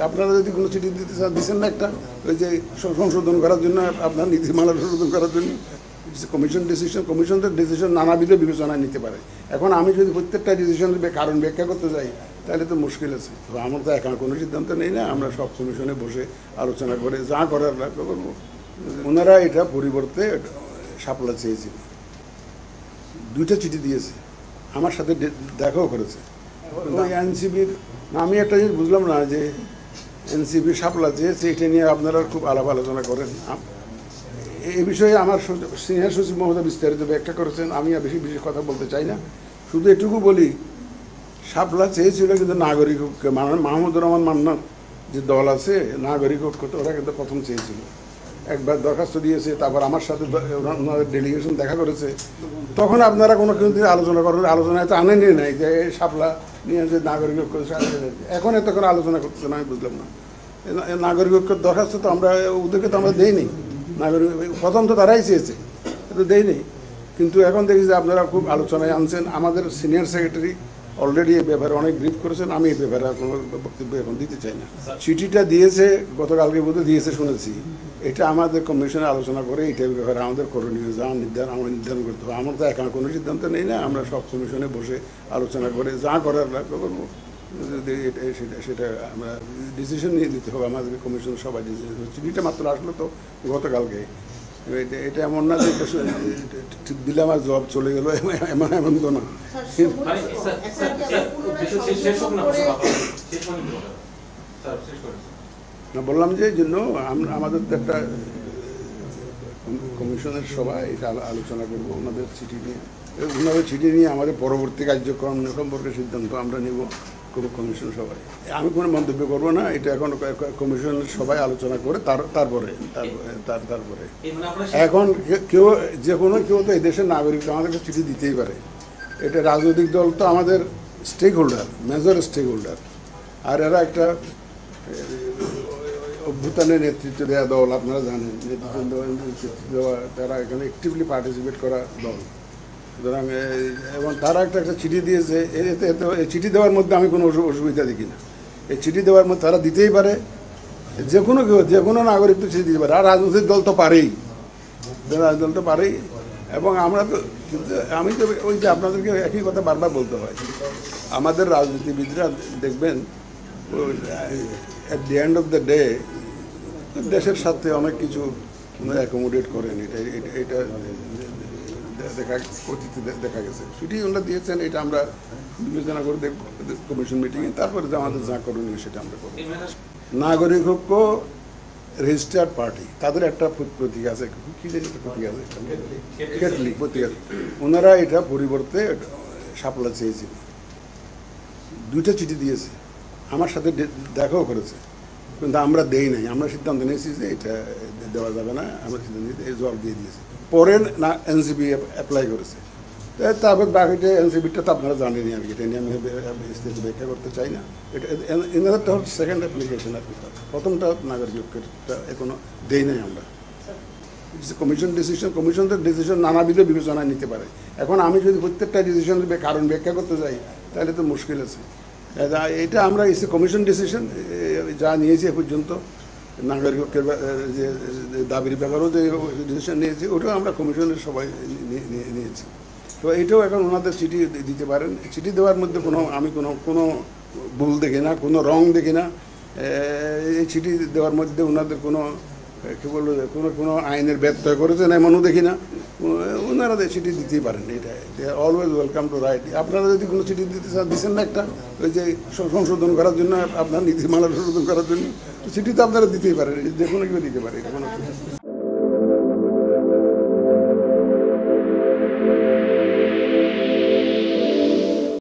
আপনারা যদি কোনো চিঠি দিতে চান দিচ্ছেন না একটা ওই যে সংশোধন করার জন্য আপনার নীতিমালা সংশোধন করার জন্য কমিশন কমিশনের ডিসিশন নানাবিধ বিবেচনায় নিতে পারে। এখন আমি যদি প্রত্যেকটা ডিসিশনের কারণ ব্যাখ্যা করতে যাই তাহলে তো মুশকিল আছে। তো আমার তো এখন কোনো সিদ্ধান্ত নেই না, আমরা সব কমিশনে বসে আলোচনা করে যা করার করবো। ওনারা এটা পরিবর্তে শাপলা চেয়েছিল, 2টা চিঠি দিয়েছে, আমার সাথে দেখাও করেছে। এনসিবির আমি একটা জিনিস বুঝলাম না যে এনসিবি শাপলা চেয়েছে, এটা নিয়ে আপনারা খুব আলাপ আলোচনা করেন। এই বিষয়ে আমার সিনিয়র সচিব মহোদয় বিস্তারিত ব্যাখ্যা করেছেন, আমি আর বেশি বেশি কথা বলতে চাই না। শুধু এটুকু বলি, শাপলা চেয়েছিল কিন্তু নাগরিক ঐক্য, মাহমুদুর রহমান মান্নার যে দল আছে নাগরিক ঐক্য, ওরা কিন্তু প্রথম চেয়েছিল, একবার দরখাস্ত দিয়েছে, তারপর আমার সাথে ওনাদের ডেলিগেশন দেখা করেছে। তখন আপনারা কোনো কিন্তু আলোচনা করেন, আলোচনায় তো আনেনি নাই যে শাপলা নিয়ে যে নাগরিক ঐক্য। এখন এত করে আলোচনা করতেছেন আমি বুঝলাম না। নাগরিক ঐক্যের দরখাস্ত তো আমরা ওদেরকে তো আমরা দেইনি, নাগরিক প্রথম তো তারাই চেয়েছে, তো দেয়নি। কিন্তু এখন দেখি যে আপনারা খুব আলোচনায় আনছেন। আমাদের সিনিয়র সেক্রেটারি অলরেডি এই ব্যাপারে অনেক ব্রিফ করেছেন, আমি এই ব্যাপারে কোনো বক্তব্য এখন দিতে চাই না। চিঠিটা দিয়েছে গতকালকে বোধহয় দিয়েছে শুনেছি, এটা আমাদের কমিশনে আলোচনা করে এইটার ব্যাপারে আমাদের করণীয় যা আমরা নির্ধারণ করতে হবে। আমরা তো এখন কোনো সিদ্ধান্ত নেই না, আমরা সব কমিশনে বসে আলোচনা করে যা করার করবো, সেটা আমরা ডিসিশন নিয়ে দিতে হবে। আমাদের কমিশন সবাই ডিসিশন, চিঠিটা মাত্র আসলো তো গতকালকে। এটা এমন না যে ঠিক দিলে আমার জব চলে গেল, এমন তো না। বললাম যে জন্য আমাদের তো একটা কমিশনের সবাই এটা আলোচনা করবো ওনাদের চিঠি নিয়ে আমাদের পরবর্তী কার্যক্রম সম্পর্কে সিদ্ধান্ত আমরা নিব কমিশন সবাই। আমি কোনো মন্তব্য করবো না, এটা এখন কমিশনের সবাই আলোচনা করে তারপরে এখন কেউ তো এই দেশের নাগরিক আমাদেরকে চিঠি দিতেই পারে। এটা রাজনৈতিক দল তো আমাদের stakeholder, major stakeholder, আর এরা একটা অভ্যুত্থানের নেতৃত্ব দেওয়া দল, আপনারা জানেন, নেতৃত্ব দেওয়া, তারা এখানে অ্যাক্টিভলি পার্টিসিপেট করা দল। সুতরাং এবং তারা একটা চিঠি দিয়েছে, এই চিঠি দেওয়ার মধ্যে আমি কোনো অসুবিধা দেখি না। এই চিঠি দেওয়ার মধ্যে তারা দিতেই পারে, যে কোনো নাগরিক তো চিঠি দিতে পারে, আর রাজনৈতিক দল তো পারেই, রাজনৈতিক দল তো পারেই। এবং আমরা তো আমি তো ওই যে আপনাদেরকে একই কথা বারবার বলতে হয়, আমাদের রাজনীতিবিদরা দেখবেন at the end of the day দেশের সাথে অনেক কিছু অ্যাকোমোডেট করেন। এটা দেখা গেছে, চিঠি ওনারা দিয়েছেন, এটা আমরা বিবেচনা করে দেখব কমিশন মিটিংয়ে, তারপরে আমাদের যা করণীয় সেটা আমরা করব। নাগরিক ঐক্য রেজিস্টার্ড পার্টি, তাদের একটা প্রতীক আছে, কি জানি প্রতীক আছে, কেটলি প্রতীক আছে। ওনারা এটা পরিবর্তে শাপলা চেয়েছিল, 2টা চিঠি দিয়েছে, আমার সাথে দেখাও করেছে, কিন্তু আমরা দেই নাই। আমরা সিদ্ধান্ত নিয়েছি যে এটা দেওয়া যাবে না, আমরা সিদ্ধান্ত নিয়ে জবাব দিয়ে দিয়েছি। পরে না এনসিবি অ্যাপ্লাই করেছে, তারপর বাকিটা এনসিবিটা তো আপনারা জানেনি, আর এটা নিয়ে আমি বিস্তারিত ব্যাখ্যা করতে চাই না। এটা এনাদেরটা হচ্ছে সেকেন্ড অ্যাপ্লিকেশন, আর প্রথমটা নাগরিক ঐক্যেরটা এখনো দেই নাই আমরা। কমিশনের ডিসিশন নানাবিধ বিবেচনায় নিতে পারে। এখন আমি যদি প্রত্যেকটা ডিসিশনের কারণ ব্যাখ্যা করতে যাই তাহলে তো মুশকিল আছে। এটা আমরা কমিশন ডিসিশন যা নিয়েছি এ পর্যন্ত, নাগরিক ঐক্যের যে দাবির ব্যাপারেও যে ডিসিশন নিয়েছি, ওটাও আমরা কমিশনের সবাই নিয়েছি। তো এইটাও এখন ওনাদের চিঠি দিতে পারেন। চিঠি দেওয়ার মধ্যে আমি কোনো ভুল দেখি না, কোনো রং দেখি না। এই চিঠি দেওয়ার মধ্যে ওনাদের কী বলবো কোনো আইনের ব্যত্যয় করেছেন এমনও দেখি না। ওনারা চিঠি দিতেই পারেন, এটা অলওয়েজ ওয়েলকাম টু রাইট। আপনারা যদি কোনো চিঠি দিতে চান দিচ্ছেন না একটা ওই যে সংশোধন করার জন্য, আপনার নীতিমালা সংশোধন করার জন্য, চিঠি তো আপনারা দিতেই পারেন, যে কোনো কেউ দিতে পারে, এটা কোনো